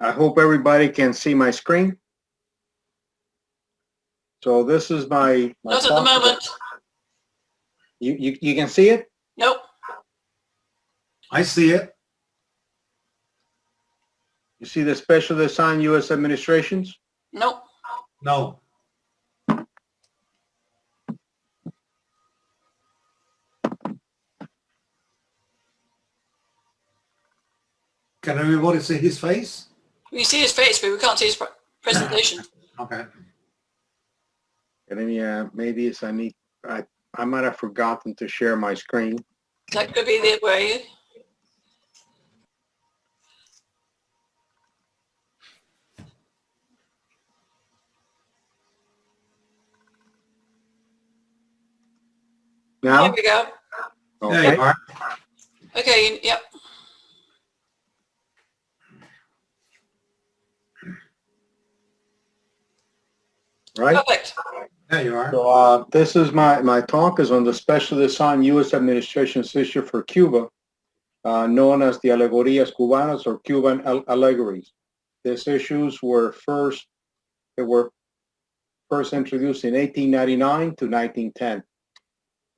I hope everybody can see my screen. So this is my Not at the moment. You can see it? Nope. I see it. You see the special assigned U.S. administrations? Nope. No. Can everybody see his face? We see his face, but we can't see his presentation. Okay. And maybe it's I might have forgotten to share my screen. That could be the way. Now? Here we go. Okay. There you are. Okay, yep. Right? Perfect. There you are. So this is my talk is on the special assigned U.S. administration's issue for Cuba, known as the Alegorias Cubanas or Cuban Allegories. These issues were first introduced in 1899 to 1910.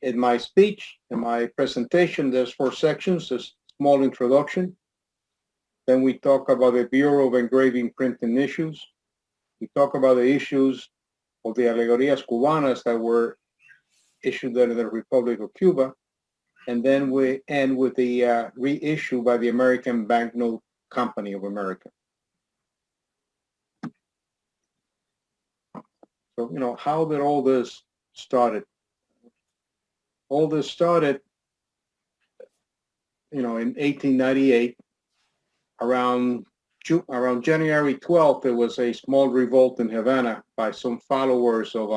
In my speech, in my presentation, there's 4 sections. There's a small introduction. Then we talk about the Bureau of Engraving printing issues. We talk about the issues of the Alegorias Cubanas that were issued under the Republic of Cuba. And then we end with the reissue by the American Banknote Company of America. So, how did all this started? All this started, in 1898, around January 12th, there was a small revolt in Havana by some followers of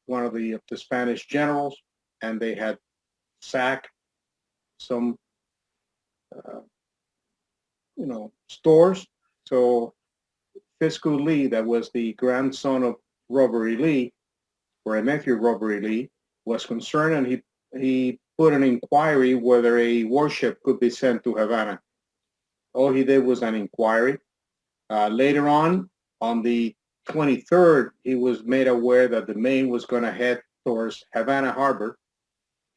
one of the Spanish generals, and they had sacked some, stores. So Fiscal Lee, that was the grandson of Robert E. Lee, or a nephew of Robert E. Lee, was concerned, and he put an inquiry whether a warship could be sent to Havana. All he did was an inquiry. Later on the 23rd, he was made aware that the Maine was going to head towards Havana Harbor,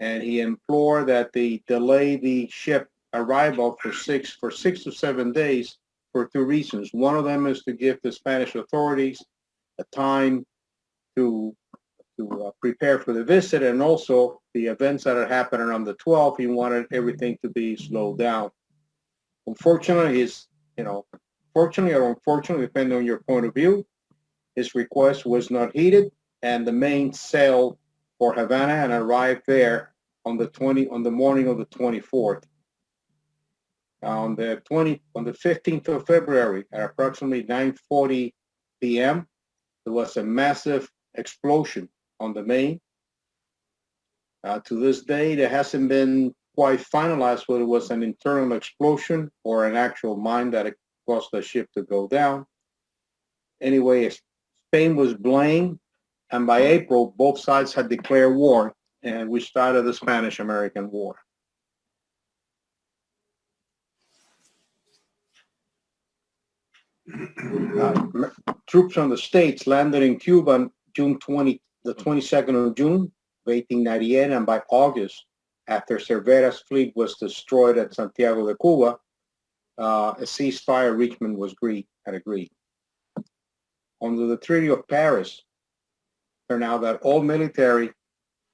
and he implored that they delay the ship arrival for 6 to 7 days for 2 reasons. One of them is to give the Spanish authorities a time to prepare for the visit, and also the events that had happened on the 12th, he wanted everything to be slowed down. Unfortunately, fortunately or unfortunately, depending on your point of view, his request was not heeded, and the Maine sailed for Havana and arrived there on the morning of the 24th. On the 15th of February, at approximately 9:40 p.m., there was a massive explosion on the Maine. To this day, it hasn't been quite finalized whether it was an internal explosion or an actual mine that caused the ship to go down. Anyway, Spain was blamed, and by April, both sides had declared war, and we started the Spanish-American War. Troops from the States landed in Cuba on the 22nd of June of 1898, and by August, after Cervera's fleet was destroyed at Santiago de Cuba, a ceasefire Richmond had agreed. Under the Treaty of Paris, turned out that all military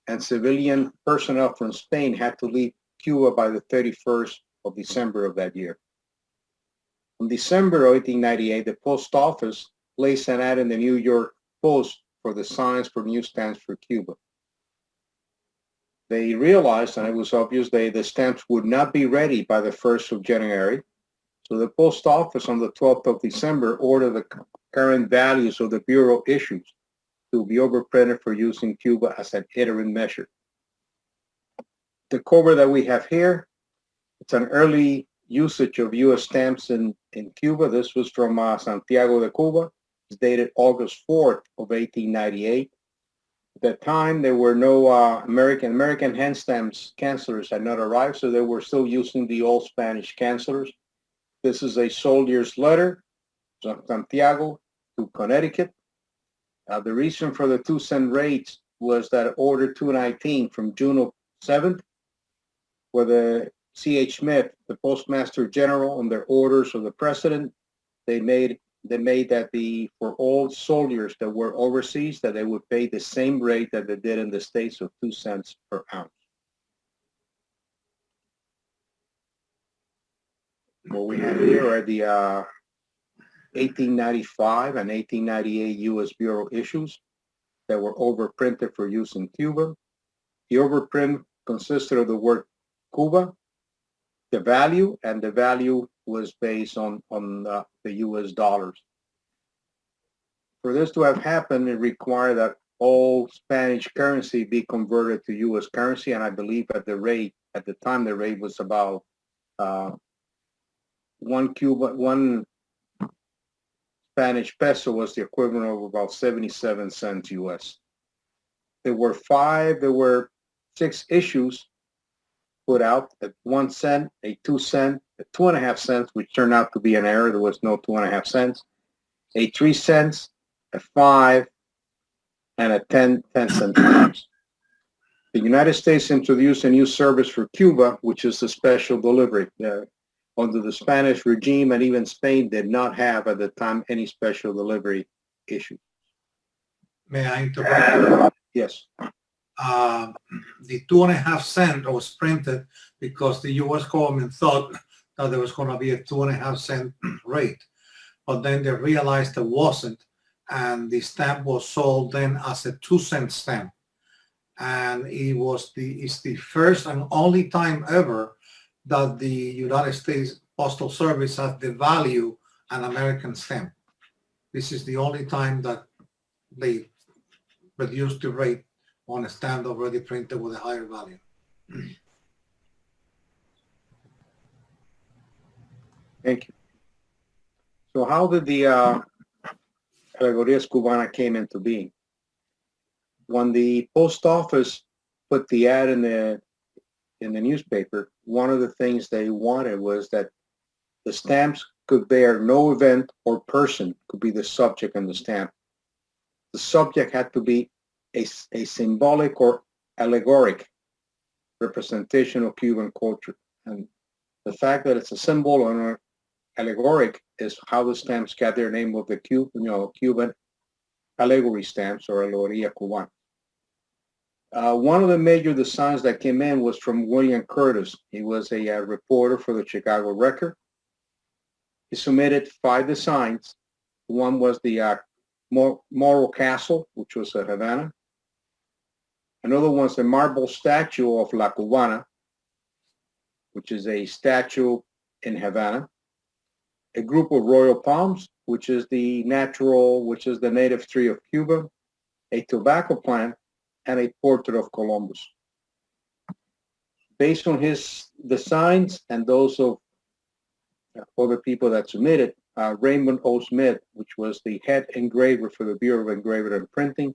and civilian personnel from Spain had to leave Cuba by the 31st of December of that year. In December of 1898, the post office placed an ad in the New York Post for the signs for newsstands for Cuba. They realized, and it was obvious, the stamps would not be ready by the 1st of January. So the post office on the 12th of December ordered the current values of the Bureau issues to be overprinted for use in Cuba as an interim measure. The cover that we have here, it's an early usage of U.S. stamps in Cuba. This was from Santiago de Cuba. It's dated August 4th of 1898. At that time, there were no American hand stamps. Cancellers had not arrived, so they were still using the old Spanish cancellers. This is a soldier's letter from Santiago to Connecticut. The reason for the 2-cent rates was that Order 219 from June of 7th, where the C.H. Smith, the Postmaster General, on their orders of the President, they made that for all soldiers that were overseas, that they would pay the same rate that they did in the States of 2 cents per ounce. What we have here are the 1895 and 1898 US Bureau issues that were overprinted for use in Cuba. The overprint consisted of the word Cuba, the value was based on the US dollars. For this to have happened, it required that all Spanish currency be converted to US currency, and I believe at the time the rate was about one Spanish peso was the equivalent of about 77 cents US. There were 6 issues put out at 1 cent, a 2 cent, a 2.5 cents, which turned out to be an error. There was no 2.5 cents, a 3 cents, a 5, and a 10-cent stamps. The United States introduced a new service for Cuba, which is the special delivery. Under the Spanish regime, and even Spain did not have at the time any special delivery issue. May I interrupt? Yes. The 2.5 cent was printed because the U.S. government thought that there was going to be a 2.5 cent rate, but then they realized there wasn't, and the stamp was sold then as a 2-cent stamp, and it's the first and only time ever that the United States Postal Service has devalued an American stamp. This is the only time that they reduced the rate on a stamp already printed with a higher value. Thank you. So how did the Alegorias Cubana came into being? When the post office put the ad in the newspaper, one of the things they wanted was that the stamps could bear no event or person could be the subject on the stamp. The subject had to be a symbolic or allegoric representation of Cuban culture. And the fact that it's a symbol or allegoric is how the stamps got their name of the Cuban allegory stamps or Alegoria Cubana. One of the major designs that came in was from William Curtis. He was a reporter for the Chicago Record. He submitted 5 designs. One was the Morro Castle, which was at Havana. Another one's the marble statue of La Cubana, which is a statue in Havana. A group of royal palms, which is the native tree of Cuba. A tobacco plant, and a portrait of Columbus. Based on his designs and those of other people that submitted, Raymond O. Smith, which was the head engraver for the Bureau of Engraving and Printing,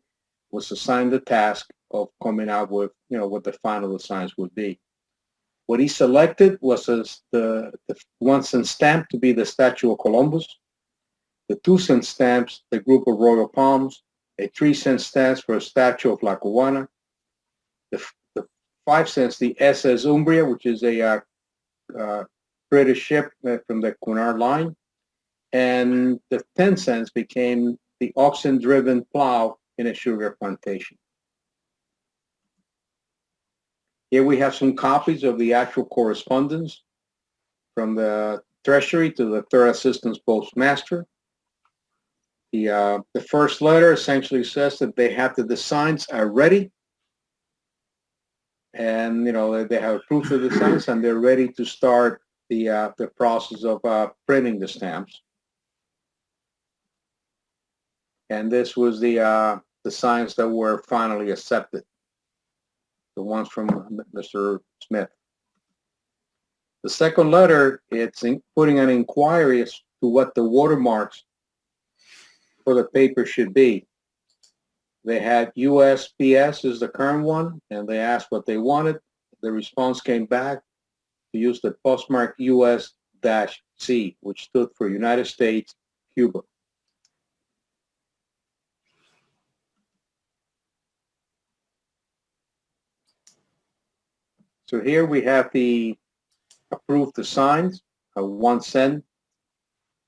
was assigned the task of coming out with, what the final designs would be. What he selected was the 1-cent stamp to be the statue of Columbus, the 2-cent stamps, the group of royal palms, a 3-cent stamp for a statue of La Cubana, the 5 cents, the SS Umbria, which is a British ship from the Cunard line, and the 10 cents became the oxen-driven plow in a sugar plantation. Here we have some copies of the actual correspondence from the Treasury to the Third Assistant Postmaster. The first letter essentially says that they have the designs are ready, and they have approved the designs and they're ready to start the process of printing the stamps. And this was the designs that were finally accepted, the ones from Mr. Smith. The second letter, it's putting an inquiry as to what the watermarks for the paper should be. They had USPS is the current one, and they asked what they wanted. The response came back to use the postmark US U.S-C, which stood for United States, Cuba. So here we have the approved designs, 1 cent,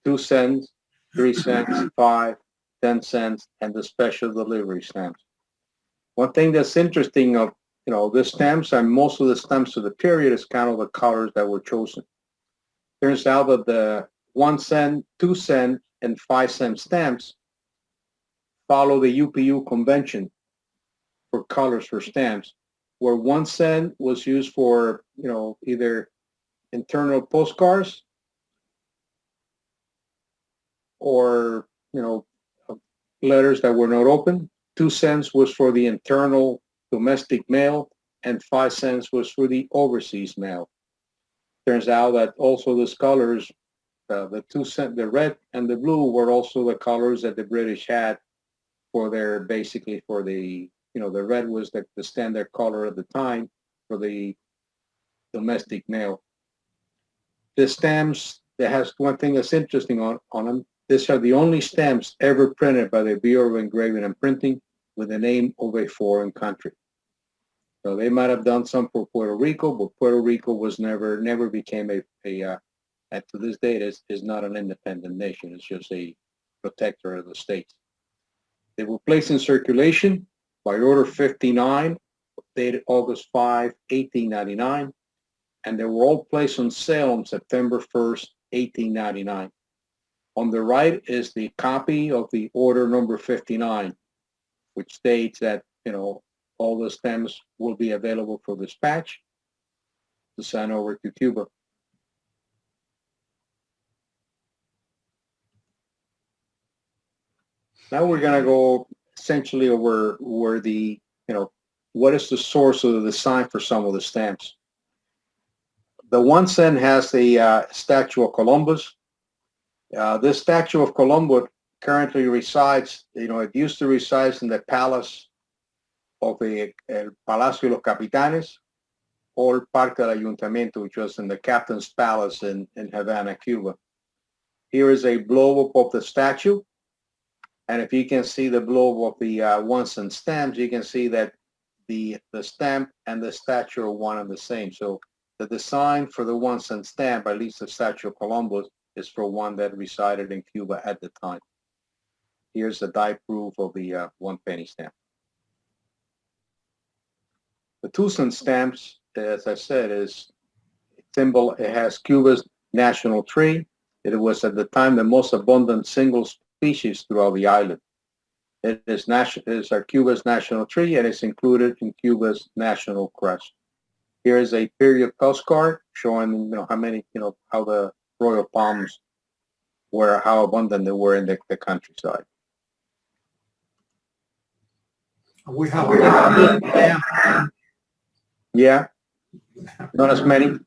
2 cents, 3 cents, 5, 10 cents, and the special delivery stamps. One thing that's interesting of, the stamps, and most of the stamps of the period, is kind of the colors that were chosen. Turns out that the 1 cent, 2 cent, and 5 cent stamps follow the UPU convention for colors for stamps, where 1 cent was used for, either internal postcards or, letters that were not open. 2 cents was for the internal domestic mail, and 5 cents was for the overseas mail. Turns out that also those colors, the 2 cent, the red and the blue, were also the colors that the British had for their, basically for the, the red was the standard color at the time for the domestic mail. The stamps, that has one thing that's interesting on them. These are the only stamps ever printed by the Bureau of Engraving and Printing with the name of a foreign country. So they might have done some for Puerto Rico, but Puerto Rico was never became and to this day is not an independent nation. It's just a protector of the states. They were placed in circulation by Order 59, dated August 5, 1899, and they were all placed on sale on September 1st, 1899. On the right is the copy of the Order number 59, which states that, all the stamps will be available for dispatch to send over to Cuba. Now we're going to go essentially over where the, what is the source of the design for some of the stamps. The 1 cent has the statue of Columbus. This statue of Columbus currently resides, it used to reside in the palace of the Palacio de los Capitanes, or Parque del Ayuntamiento, which was in the Captain's Palace in Havana, Cuba. Here is a blow-up of the statue. And if you can see the blow-up of the 1 cent stamps, you can see that the stamp and the statue are one and the same. So the design for the 1 cent stamp, at least the statue of Columbus, is for one that resided in Cuba at the time. Here's the die proof of the 1 penny stamp. The 2 cent stamps, as I said, is symbol. It has Cuba's national tree. It was at the time the most abundant single species throughout the island. It is Cuba's national tree, and it's included in Cuba's national crest. Here is a period postcard showing, how many, how the royal palms were, how abundant they were in the countryside. We have Yeah, not as many.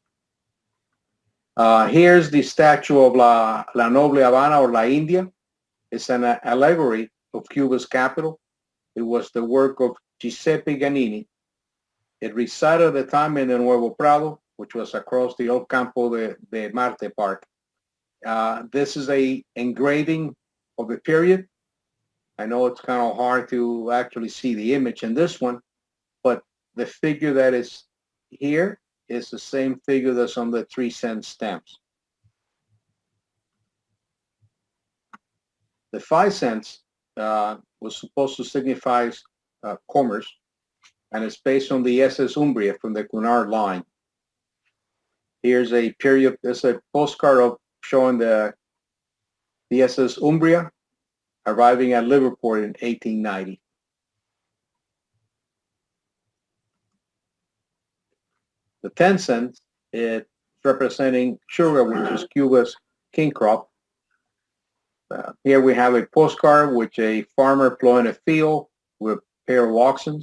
Here's the statue of La Noble Habana, or La India. It's an allegory of Cuba's capital. It was the work of Giuseppe Ganini. It resided at the time in the Nuevo Prado, which was across the old Campo de Marte Park. This is a engraving of the period. I know it's kind of hard to actually see the image in this one, but the figure that is here is the same figure that's on the 3 cent stamps. The 5 cents was supposed to signify commerce, and it's based on the SS Umbria from the Cunard line. Here's a period, there's a postcard of showing the SS Umbria arriving at Liverpool in 1890. The 10 cents, it's representing sugar, which is Cuba's king crop. Here we have a postcard which a farmer plowing a field with a pair of oxen.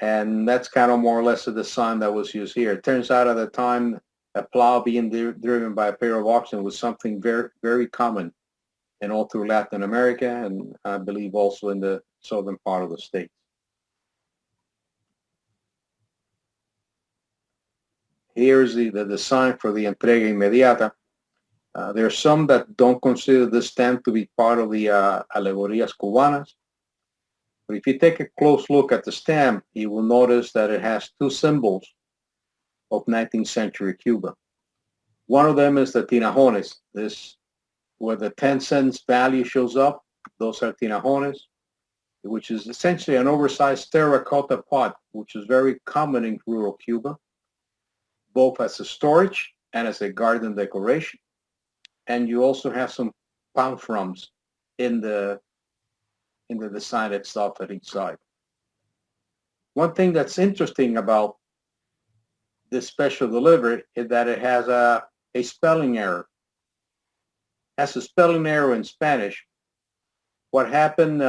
And that's kind of more or less the design that was used here. It turns out at the time, a plow being driven by a pair of oxen was something very, very common in all through Latin America, and I believe also in the southern part of the state. Here's the design for the entrega inmediata. There are some that don't consider this stamp to be part of the Alegorias Cubanas. But if you take a close look at the stamp, you will notice that it has two symbols of 19th century Cuba. One of them is the tinajones. This, where the 10 cents value shows up, those are tinajones, which is essentially an oversized terracotta pot, which is very common in rural Cuba, both as a storage and as a garden decoration. And you also have some palm fronds in the design itself at each side. One thing that's interesting about this special delivery is that it has a spelling error. It has a spelling error in Spanish. What happened,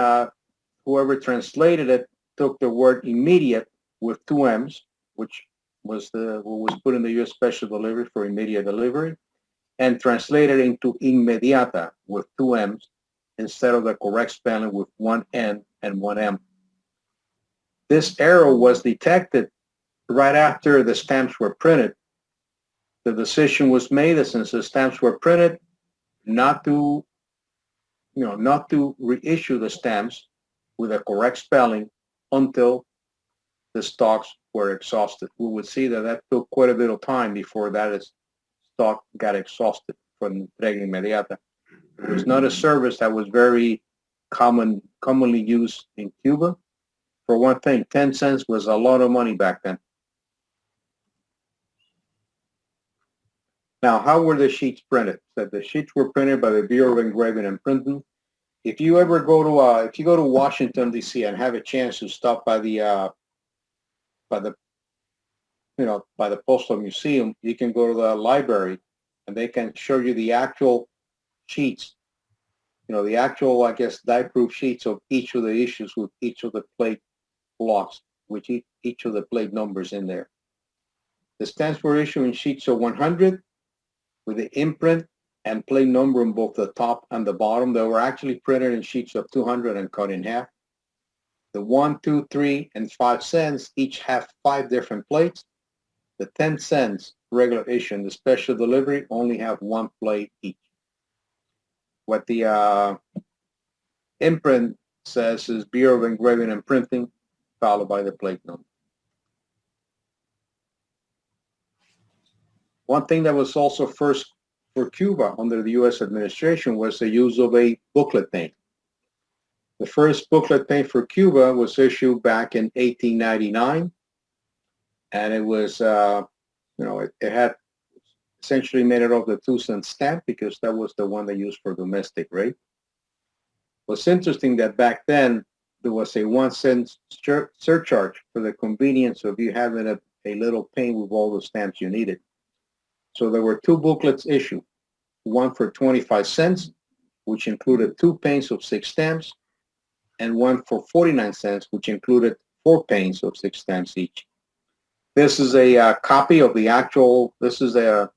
whoever translated it took the word immediate with two M's, which was what was put in the U.S. special delivery for immediate delivery, and translated into inmediata with two M's instead of the correct spelling with one N and one M. This error was detected right after the stamps were printed. The decision was made that since the stamps were printed, not to reissue the stamps with a correct spelling until the stocks were exhausted. We would see that took quite a bit of time before that stock got exhausted from entrega inmediata. It was not a service that was very commonly used in Cuba. For one thing, 10 cents was a lot of money back then. Now, how were the sheets printed? So the sheets were printed by the Bureau of Engraving and Printing. If you ever go to Washington D.C. and have a chance to stop by the Postal Museum, you can go to the library and they can show you the actual sheets. The actual, I guess, die-proof sheets of each of the issues with each of the plate blocks, with each of the plate numbers in there. The stamps were issued in sheets of 100 with the imprint and plate number on both the top and the bottom. They were actually printed in sheets of 200 and cut in half. The 1, 2, 3, and 5 cents each have 5 different plates. The 10 cents regular issue and the special delivery only have 1 plate each. What the imprint says is Bureau of Engraving and Printing, followed by the plate number. One thing that was also first for Cuba under the U.S. administration was the use of a booklet paint. The first booklet paint for Cuba was issued back in 1899, and it was, it had essentially made it off the 2-cent stamp because that was the one they used for domestic rate. What's interesting that back then there was a 1-cent surcharge for the convenience of you having a little paint with all the stamps you needed. So there were 2 booklets issued, one for 25 cents, which included 2 paints of 6 stamps, and one for 49 cents, which included 4 paints of 6 stamps each. This is a copy of the actual, this is a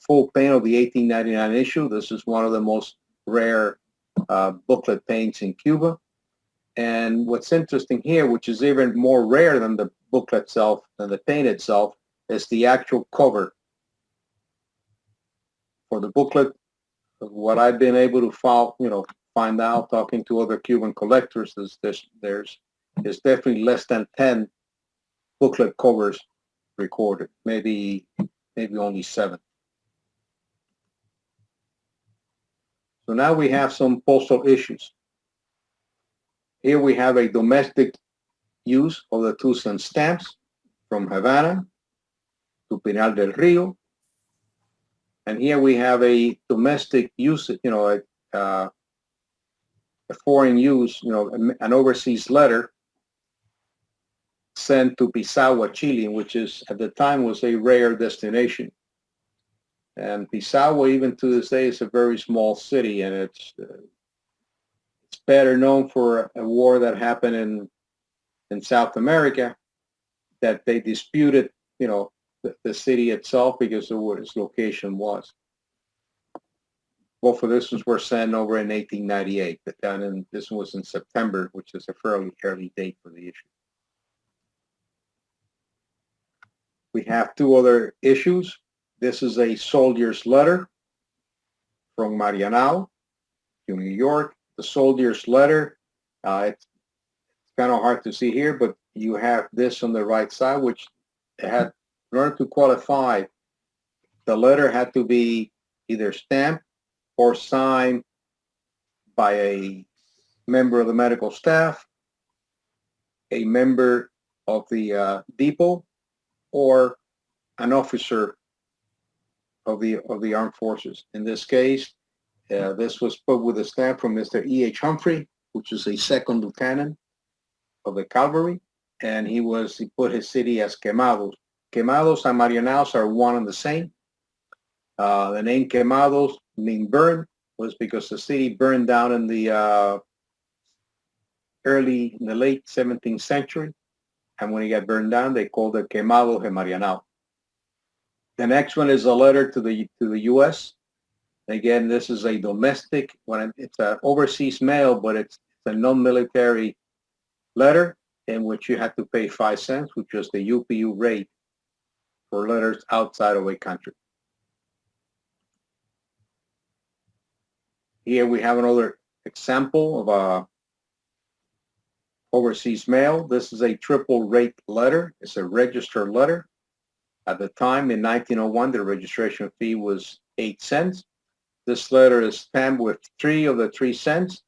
full paint of the 1899 issue. This is one of the most rare booklet paints in Cuba. And what's interesting here, which is even more rare than the booklet itself, than the paint itself, is the actual cover. For the booklet, what I've been able to find out talking to other Cuban collectors is there's definitely less than 10 booklet covers recorded, maybe only 7. So now we have some postal issues. Here we have a domestic use of the 2-cent stamps from Havana to Pinal del Rio. And here we have a domestic use, a foreign use, an overseas letter sent to Pisagua, Chile, which is at the time was a rare destination. And Pisagua, even to this day, is a very small city, and it's better known for a war that happened in South America, that they disputed, the city itself because of where its location was. Both of this were sent over in 1898, and this was in September, which is a fairly early date for the issue. We have two other issues. This is a soldier's letter from Marianao to New York. The soldier's letter, it's kind of hard to see here, but you have this on the right side, which had, in order to qualify, the letter had to be either stamped or signed by a member of the medical staff, a member of the depot, or an officer of the armed forces. In this case, this was put with a stamp from Mr. E.H. Humphrey, which is a second lieutenant of the cavalry, and he put his city as Quemados. Quemados and Marianaos are one and the same. The name Quemados, mean burn, was because the city burned down in the late 17th century, and when it got burned down, they called it Quemados de Marianao. The next one is a letter to the U.S. Again, this is a domestic, it's an overseas mail, but it's a non-military letter in which you have to pay 5 cents, which is the UPU rate for letters outside of a country. Here we have another example of a overseas mail. This is a triple rate letter. It's a registered letter. At the time, in 1901, the registration fee was 8 cents. This letter is stamped with 3 of the 3 cents,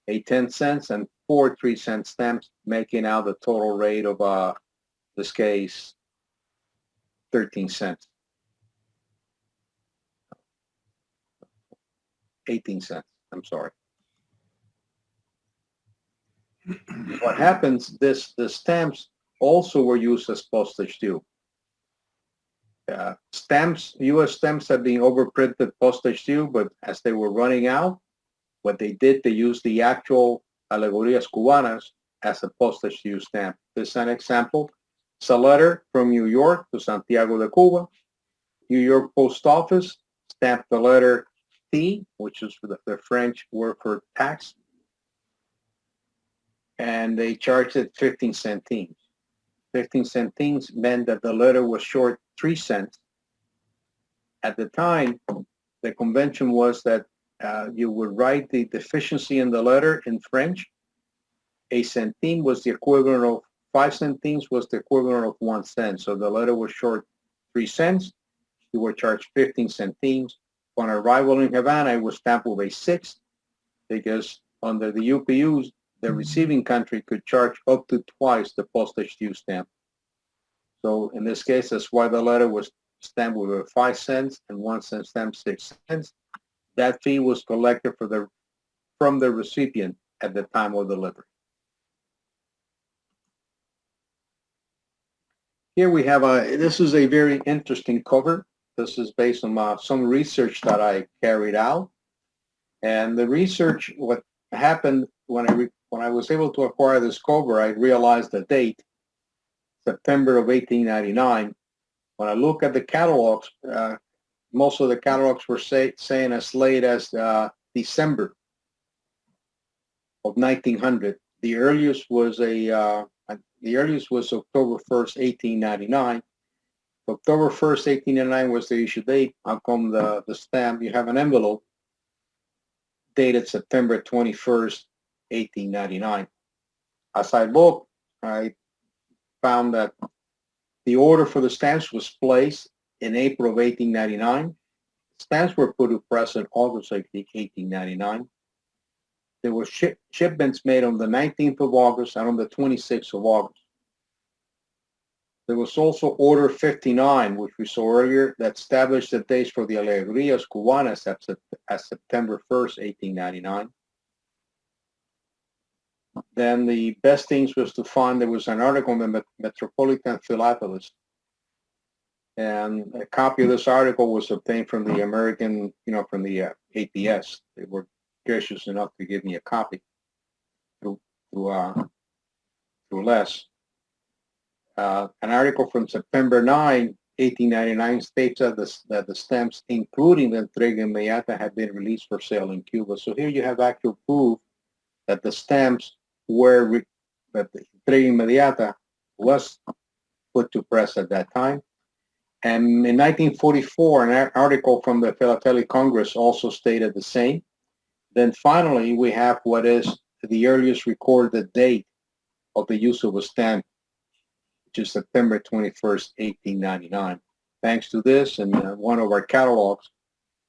a 10 cents, and 4 3-cent stamps, making out the total rate of, this case, 13 cents. 18 cents, I'm sorry. What happens, the stamps also were used as postage too. Stamps, U.S. stamps have been overprinted postage too, but as they were running out, what they did, they used the actual Alegorias Cubanas as a postage due stamp. This is an example. It's a letter from New York to Santiago de Cuba. New York Post Office stamped the letter T, which is the French word for tax, and they charged it 15 centimes. 15 centimes meant that the letter was short 3 cents. At the time, the convention was that you would write the deficiency in the letter in French. A centime was the equivalent of 5 centimes was the equivalent of 1 cent. So the letter was short 3 cents. You were charged 15 centimes. On arrival in Havana, it was stamped with a 6 because under the UPUs, the receiving country could charge up to twice the postage due stamp. So in this case, that's why the letter was stamped with a 5 cents and 1 cent stamp, 6 cents. That fee was collected from the recipient at the time of delivery. Here we have this is a very interesting cover. This is based on some research that I carried out. And the research, what happened when I was able to acquire this cover, I realized the date, September of 1899. When I look at the catalogs, most of the catalogs were saying as late as December of 1900. The earliest was October 1st, 1899. October 1st, 1899 was the issue date. How come the stamp, you have an envelope dated September 21st, 1899. As I looked, I found that the order for the stamps was placed in April of 1899. Stamps were put to press in August of 1899. There were shipments made on the 19th of August and on the 26th of August. There was also Order 59, which we saw earlier, that established the dates for the Alegorias Cubanas as September 1st, 1899. Then the best things was to find there was an article in the Metropolitan Philatelist. And a copy of this article was obtained from the American, from the APS. They were gracious enough to give me a copy through Les. An article from September 9, 1899 states that the stamps, including the Entrega Mediata, had been released for sale in Cuba. So here you have actual proof that the stamps that the Entrega Mediata was put to press at that time. And in 1944, an article from the Philatelic Congress also stated the same. Then finally, we have what is the earliest recorded date of the use of a stamp, which is September 21st, 1899. Thanks to this and one of our catalogs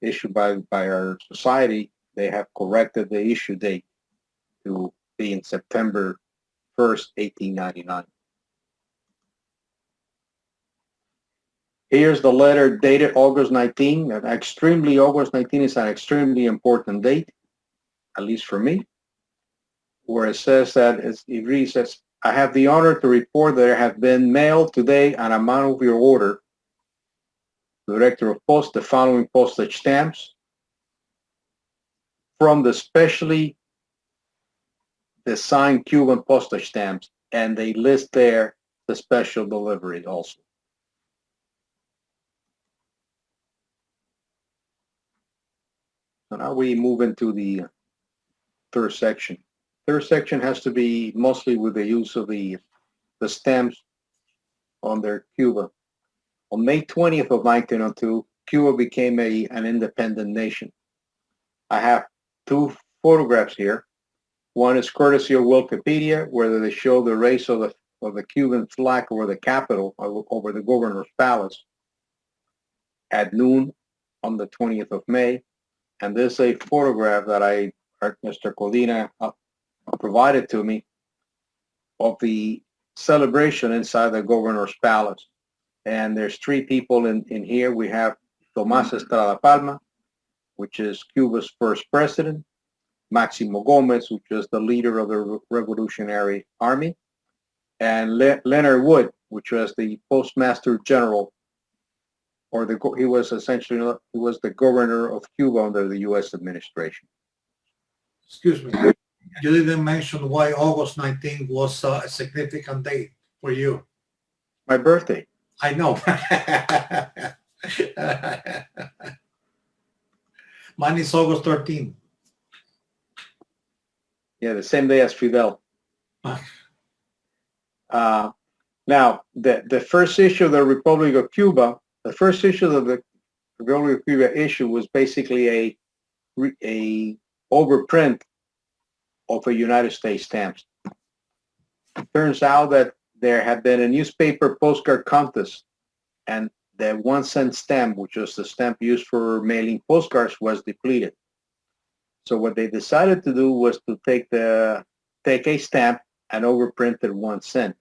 issued by our society, they have corrected the issue date to be in September 1st, 1899. Here's the letter dated August 19. August 19 is an extremely important date, at least for me, where it says that it reads as, I have the honor to report that there have been mailed today an amount of your order, Director of Post, the following postage stamps from the specially designed Cuban postage stamps, and they list there the special delivery also. So now we move into the third section. Third section has to be mostly with the use of the stamps under Cuba. On May 20th of 1902, Cuba became an independent nation. I have two photographs here. One is courtesy of Wikipedia, where they show the raise of the Cuban flag over the Capitol, over the governor's palace at noon on the 20th of May. And this is a photograph that Mr. Codina provided to me of the celebration inside the governor's palace. And there's three people in here. We have Tomás Estrada Palma, which is Cuba's first president, Máximo Gómez, which was the leader of the Revolutionary Army, and Leonard Wood, which was the Postmaster General, or he was the governor of Cuba under the U.S. administration. Excuse me, you didn't mention why August 19th was a significant date for you. My birthday. I know. Mine is August 13th. Yeah, the same day as Fidel. Now, the first issue of the Republic of Cuba, the first issue of the Republic of Cuba issue was basically a overprint of a United States stamps. It turns out that there had been a newspaper postcard contest, and the 1 cent stamp, which was the stamp used for mailing postcards, was depleted. So what they decided to do was to take a stamp and overprint it 1 cent.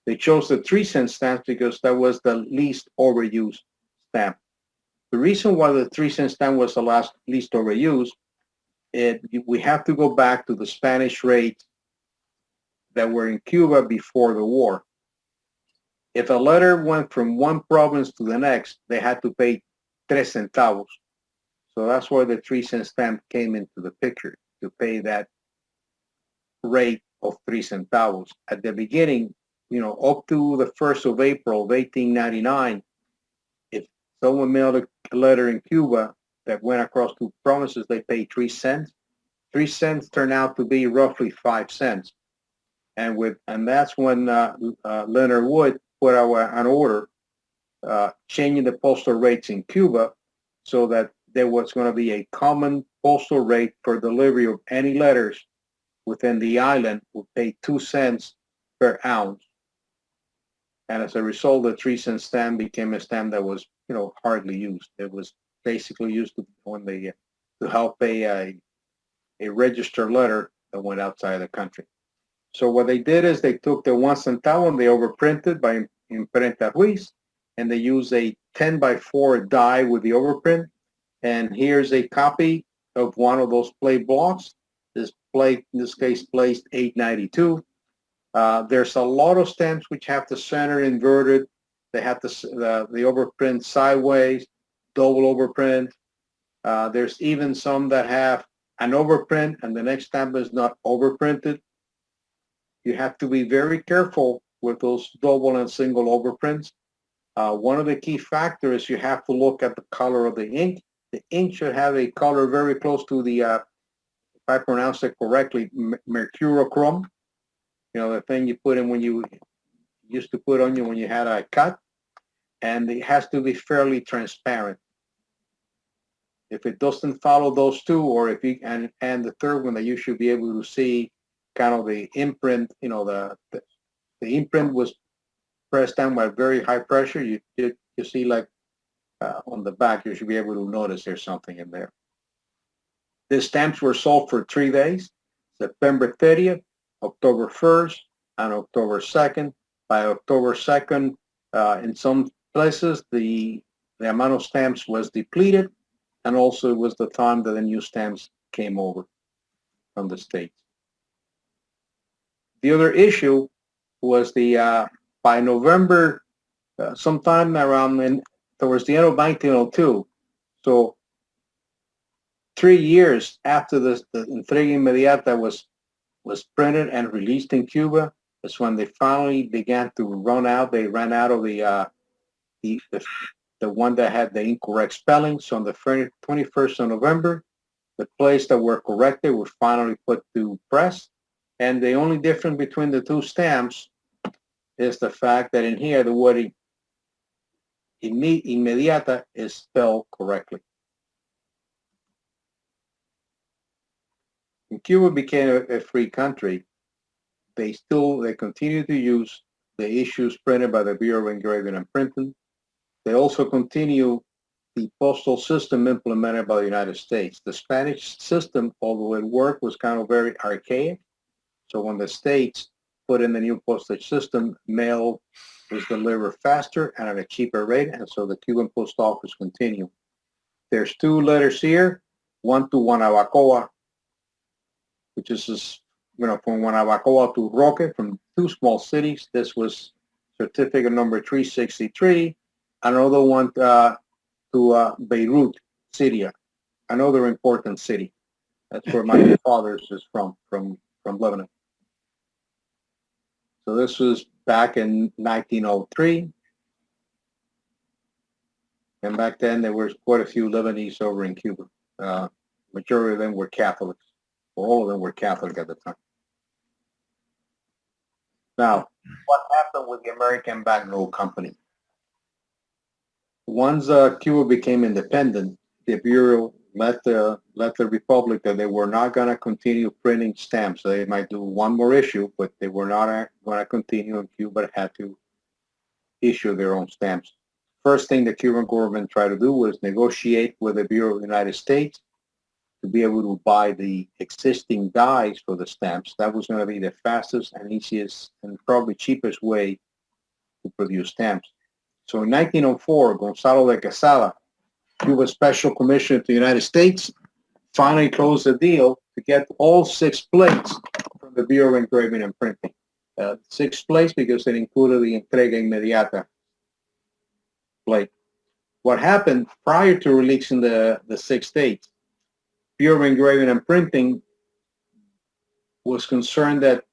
They chose the 3 cent stamp because that was the least overused stamp. The reason why the 3 cent stamp was the least overused, we have to go back to the Spanish rates that were in Cuba before the war. If a letter went from one province to the next, they had to pay 3 centavos. So that's why the 3 cent stamp came into the picture, to pay that rate of 3 centavos. At the beginning, up to the 1st of April of 1899, if someone mailed a letter in Cuba that went across 2 provinces, they paid 3 cents. 3 cents turned out to be roughly 5 cents. And that's when Leonard Wood put out an order changing the postal rates in Cuba so that there was going to be a common postal rate for delivery of any letters within the island would pay 2 cents per ounce. And as a result, the 3 cent stamp became a stamp that was, hardly used. It was basically used to help pay a registered letter that went outside the country. So what they did is they took the 1 centavo and they overprinted by Imprenta Ruiz, and they used a 10x4 die with the overprint. And here's a copy of one of those plate blocks. This plate, in this case, placed 892. There's a lot of stamps which have the center inverted. They have the overprint sideways, double overprint. There's even some that have an overprint and the next stamp is not overprinted. You have to be very careful with those double and single overprints. One of the key factors, you have to look at the color of the ink. The ink should have a color very close to the, if I pronounce it correctly, mercurochrome. The thing you put in when you used to put on you when you had a cut. and it has to be fairly transparent. If it doesn't follow those two, or if you and the third one that you should be able to see kind of the imprint, the imprint was pressed down by very high pressure. You see like on the back, you should be able to notice there's something in there. The stamps were sold for 3 days, September 30th, October 1st, and October 2nd. By October 2nd, in some places, the amount of stamps was depleted, and also it was the time that the new stamps came over from the States. The other issue was by November, sometime around towards the end of 1902, so 3 years after the Entrega Mediata was printed and released in Cuba, is when they finally began to run out. They ran out of the one that had the incorrect spelling. So on the 21st of November, the places that were corrected were finally put to press. And the only difference between the two stamps is the fact that in here, the word Inmediata is spelled correctly. When Cuba became a free country, they continue to use the issues printed by the Bureau of Engraving and Printing. They also continue the postal system implemented by the United States. The Spanish system, although it worked, was kind of very archaic. So when the States put in the new postage system, mail was delivered faster and at a cheaper rate, and so the Cuban post office continued. There's 2 letters here, one to Guanabacoa, which is from Guanabacoa to Roque, from 2 small cities. This was certificate number 363. Another one to Beirut, Syria, another important city. That's where my father's is from Lebanon. So this was back in 1903. And back then there were quite a few Lebanese over in Cuba. Majority of them were Catholics, or all of them were Catholic at the time. Now, what happened with the American Banknote Company? Once Cuba became independent, the Bureau let the Republic that they were not going to continue printing stamps. So they might do one more issue, but they were not going to continue, and Cuba had to issue their own stamps. First thing the Cuban government tried to do was negotiate with the Bureau of the United States to be able to buy the existing dies for the stamps. That was going to be the fastest and easiest and probably cheapest way to produce stamps. So in 1904, Gonzalo de Quesada, Cuba's special commissioner to the United States, finally closed the deal to get all 6 plates from the Bureau of Engraving and Printing. 6 plates because it included the Entrega Inmediata plate. What happened prior to releasing the 6 dates, Bureau of Engraving and Printing was concerned that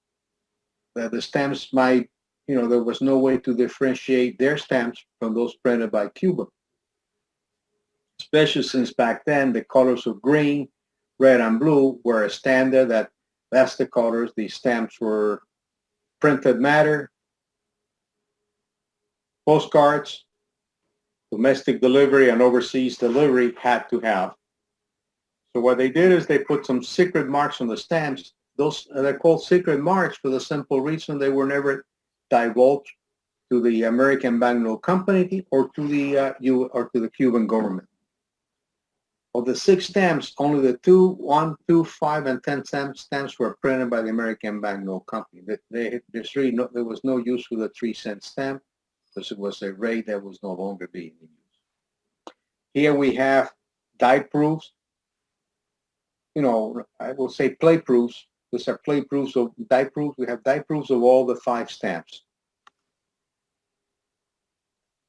the stamps might, there was no way to differentiate their stamps from those printed by Cuba. Especially since back then the colors of green, red, and blue were a standard. That's the colors. These stamps were printed matter, postcards, domestic delivery, and overseas delivery had to have. So what they did is they put some secret marks on the stamps. Those they're called secret marks for the simple reason they were never divulged to the American Banknote Company or to the Cuban government. Of the 6 stamps, only the 2, 1, 2, 5, and 10 stamps were printed by the American Banknote Company. There was no use for the 3-cent stamp because it was a rate that was no longer being used. Here we have die proofs. I will say plate proofs. These are plate proofs of die proofs. We have die proofs of all the 5 stamps.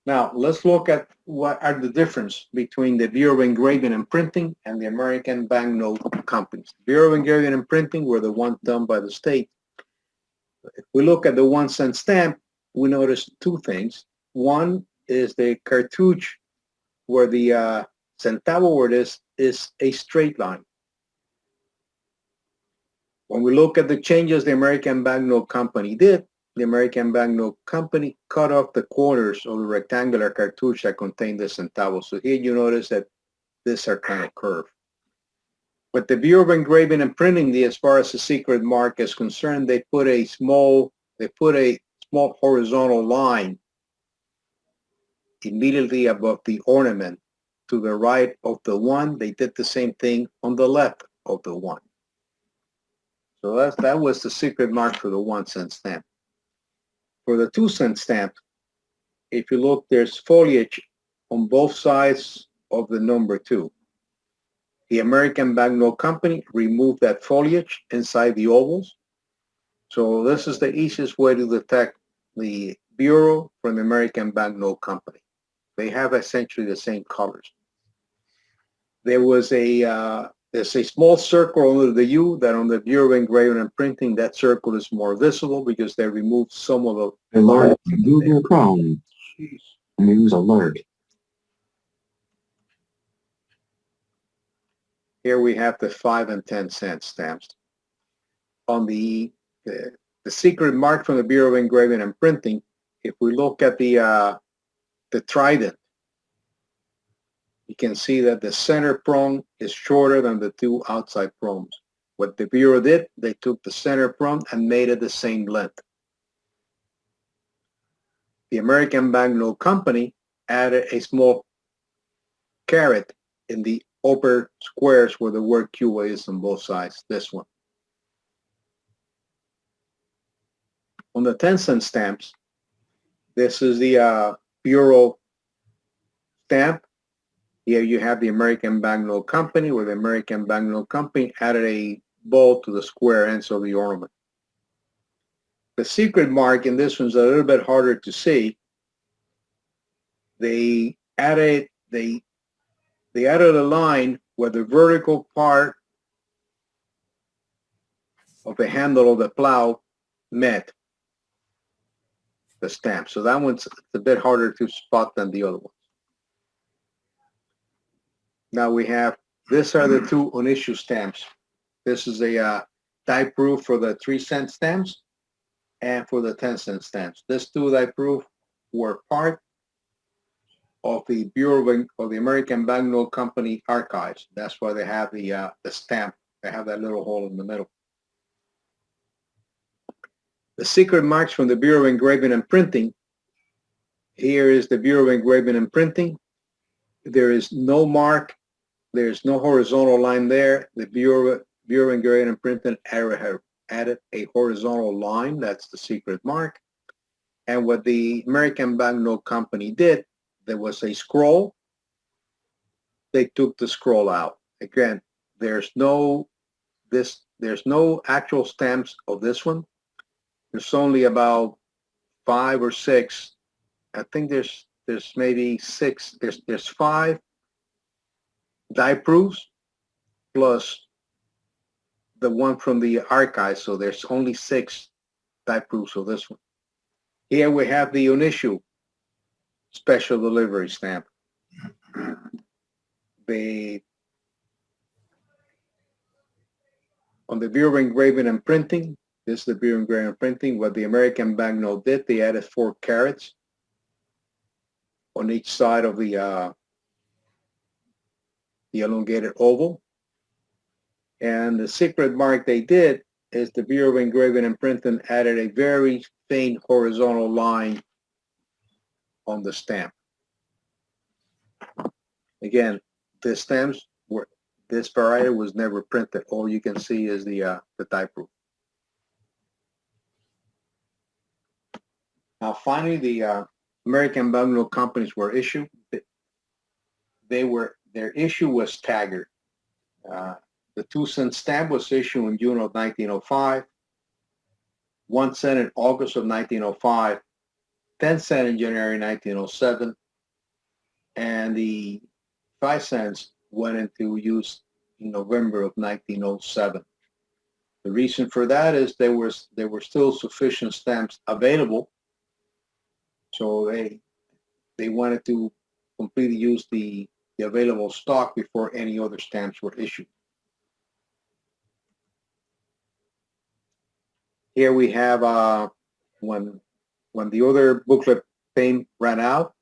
Now, let's look at what are the difference between the Bureau of Engraving and Printing and the American Banknote Companies. The Bureau of Engraving and Printing were the ones done by the state. If we look at the 1-cent stamp, we notice 2 things. One is the cartouche where the centavo word is a straight line. When we look at the changes the American Banknote Company did, the American Banknote Company cut off the corners of the rectangular cartouche that contained the centavos. So here you notice that these are kind of curved. But the Bureau of Engraving and Printing, as far as the secret mark is concerned, they put a small horizontal line immediately above the ornament to the right of the one. They did the same thing on the left of the one. So that was the secret mark for the 1 cent stamp. For the 2 cent stamp, if you look, there's foliage on both sides of the number 2. The American Banknote Company removed that foliage inside the ovals. So this is the easiest way to detect the Bureau from the American Banknote Company. They have essentially the same colors. There's a small circle under the U that on the Bureau of Engraving and Printing, that circle is more visible because they removed some of the Alert, Google Chrome. Jeez. News alert. Here we have the 5 and 10 cent stamps. On the secret mark from the Bureau of Engraving and Printing, if we look at the trident, you can see that the center prong is shorter than the 2 outside prongs. What the Bureau did, they took the center prong and made it the same length. The American Banknote Company added a small caret in the upper squares where the word Cuba is on both sides, this one. On the 10 cent stamps, this is the Bureau stamp. Here you have the American Banknote Company, where the American Banknote Company added a ball to the square ends of the ornament. The secret mark in this one's a little bit harder to see. They added a line where the vertical part of the handle of the plow met the stamp. So that one's a bit harder to spot than the other one. Now we have, these are the 2 on-issue stamps. This is a die proof for the 3 cent stamps and for the 10 cent stamps. These 2 die proof were part of the Bureau of the American Banknote Company archives. That's why they have the stamp. They have that little hole in the middle. The secret marks from the Bureau of Engraving and Printing. Here is the Bureau of Engraving and Printing. There is no mark. There's no horizontal line there. The Bureau of Engraving and Printing added a horizontal line. That's the secret mark. And what the American Banknote Company did, there was a scroll. They took the scroll out. Again, there's no actual stamps of this one. There's only about 5 or 6. I think there's maybe 6. There's 5 die proofs plus the one from the archive. So there's only 6 die proofs of this one. Here we have the on-issue special delivery stamp. On the Bureau of Engraving and Printing, this is the Bureau of Engraving and Printing. What the American Banknote did, they added 4 carats on each side of the elongated oval. And the secret mark they did is the Bureau of Engraving and Printing added a very faint horizontal line on the stamp. Again, the stamps were, this variety was never printed. All you can see is the die proof. Now, finally, the American Banknote Companies were issued. Their issue was staggered. The 2 cent stamp was issued in June of 1905, 1 cent in August of 1905, 10 cent in January 1907, and the 5 cents went into use in November of 1907. The reason for that is there were still sufficient stamps available, so they wanted to completely use the available stock before any other stamps were issued. Here we have when the other booklet payment ran out,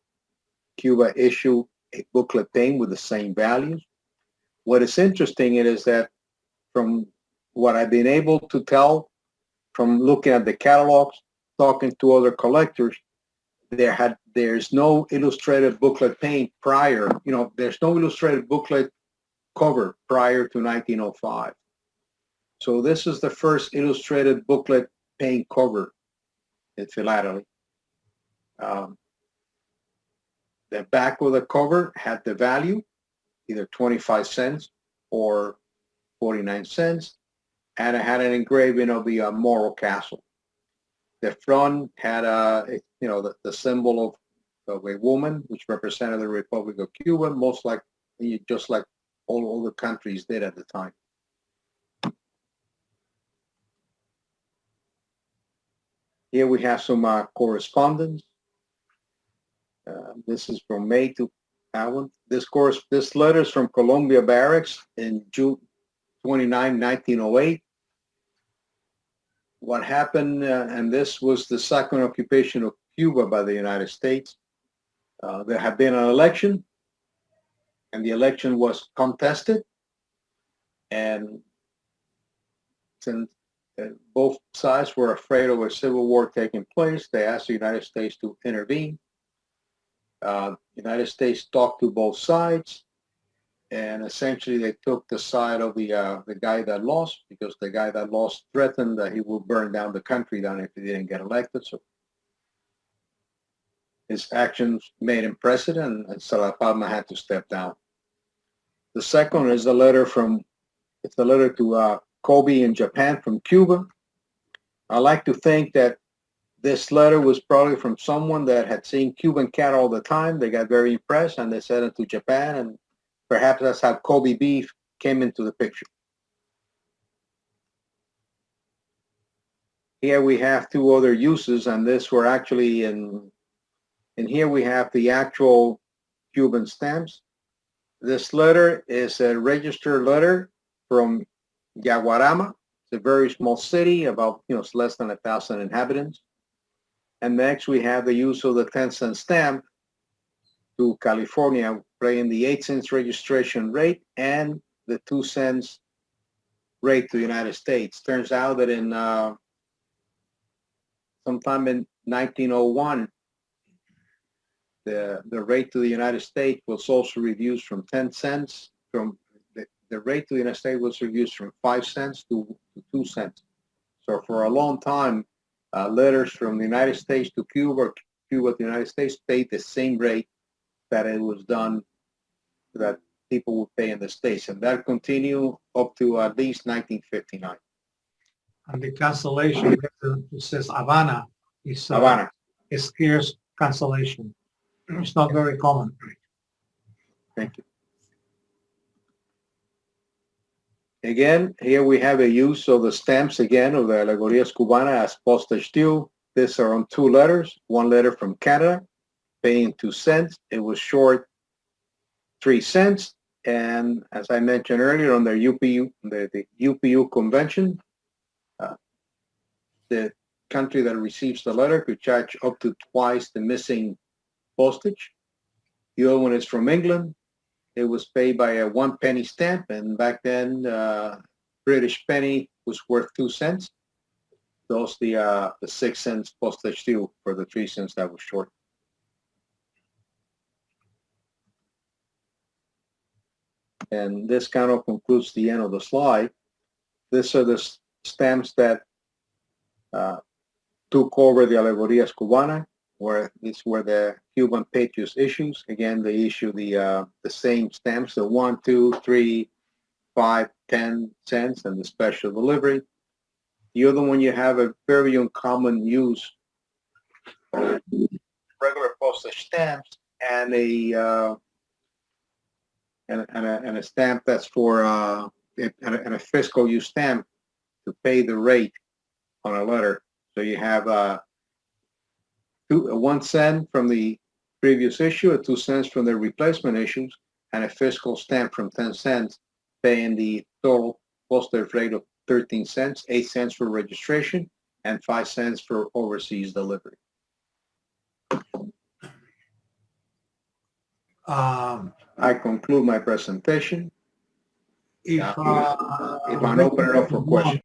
Cuba issued a booklet payment with the same values. What is interesting is that from what I've been able to tell from looking at the catalogs, talking to other collectors, there's no illustrated booklet paint prior, there's no illustrated booklet cover prior to 1905. So this is the first illustrated booklet paint cover in philately. The back of the cover had the value, either 25 cents or 49 cents, and it had an engraving of the Moro Castle. The front had the symbol of a woman, which represented the Republic of Cuba, just like all the countries did at the time. Here we have some correspondence. This is from May to Alan. This letter is from Columbia Barracks in June 29, 1908. What happened, and this was the second occupation of Cuba by the United States. There had been an election, and the election was contested. And since both sides were afraid of a civil war taking place, they asked the United States to intervene. The United States talked to both sides, and essentially they took the side of the guy that lost, because the guy that lost threatened that he would burn down the country down if he didn't get elected. So his actions made him president, and Sala Palma had to step down. The second is a letter to Kobe in Japan from Cuba. I like to think that this letter was probably from someone that had seen Cuban cat all the time. They got very impressed, and they sent it to Japan, and perhaps that's how Kobe beef came into the picture. Here we have two other uses, and this were actually in here we have the actual Cuban stamps. This letter is a registered letter from Yaguarama. It's a very small city, about it's less than 1,000 inhabitants. And next we have the use of the 10-cent stamp to California, paying the 8 cents registration rate and the 2 cents rate to the United States. Turns out that in sometime in 1901, the rate to the United States was also reduced from 10 cents. The rate to the United States was reduced from 5 cents to 2 cents. So for a long time, letters from the United States to Cuba, Cuba to the United States paid the same rate that it was done, that people would pay in the States. And that continued up to at least 1959. And the cancellation, it says Havana, is Havana. a scarce cancellation. It's not very common. Thank you. Again, here we have a use of the stamps again of the Alegorias Cubanas as Postage Steel. These are on 2 letters. One letter from Canada, paying 2 cents. It was short 3 cents. And as I mentioned earlier, on the UPU, the UPU convention, the country that receives the letter could charge up to twice the missing postage. The other one is from England. It was paid by a 1 penny stamp, and back then, British penny was worth 2 cents. Those the 6 cents postage steel for the 3 cents that was short. And this kind of concludes the end of the slide. These are the stamps that took over the Alegorias Cubanas, where these were the Cuban Patriots issues. Again, they issue the same stamps, the 1, 2, 3, 5, 10 cents, and the special delivery. The other one, you have a very uncommon use of regular postage stamps and a stamp that's for and a fiscal use stamp to pay the rate on a letter. So you have 1 cent from the previous issue, 2 cents from the replacement issues, and a fiscal stamp from 10 cents, paying the total postage rate of 13 cents, 8 cents for registration, and 5 cents for overseas delivery. I conclude my presentation. If If I'm open it up for questions.